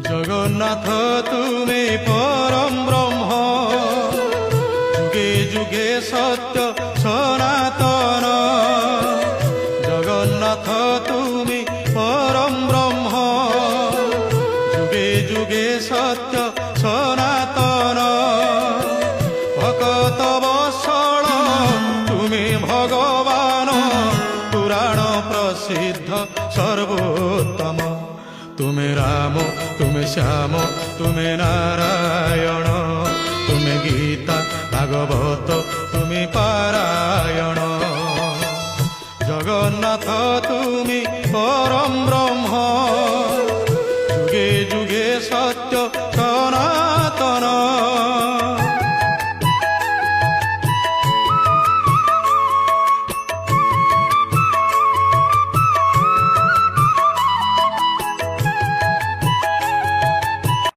জগন্নাথ তুমি পরম ব্রহ্ম, যুগে যুগে সত্য সনাতন। জগন্নাথ তুমি পরম ব্রহ্ম, যুগে যুগে সত্য সনাতন। ভকত বৎসল তুমি ভগবান, পুরাণ প্রসিদ্ধ সর্বোত্তম। তুমি রাম, তুমি শ্যাম, তুমি নারায়ণ, তুমি গীতা ভাগবত, তুমি পারায়ণ। জগন্নাথ তুমি পরম ব্রহ্ম, যুগে যুগে সত্য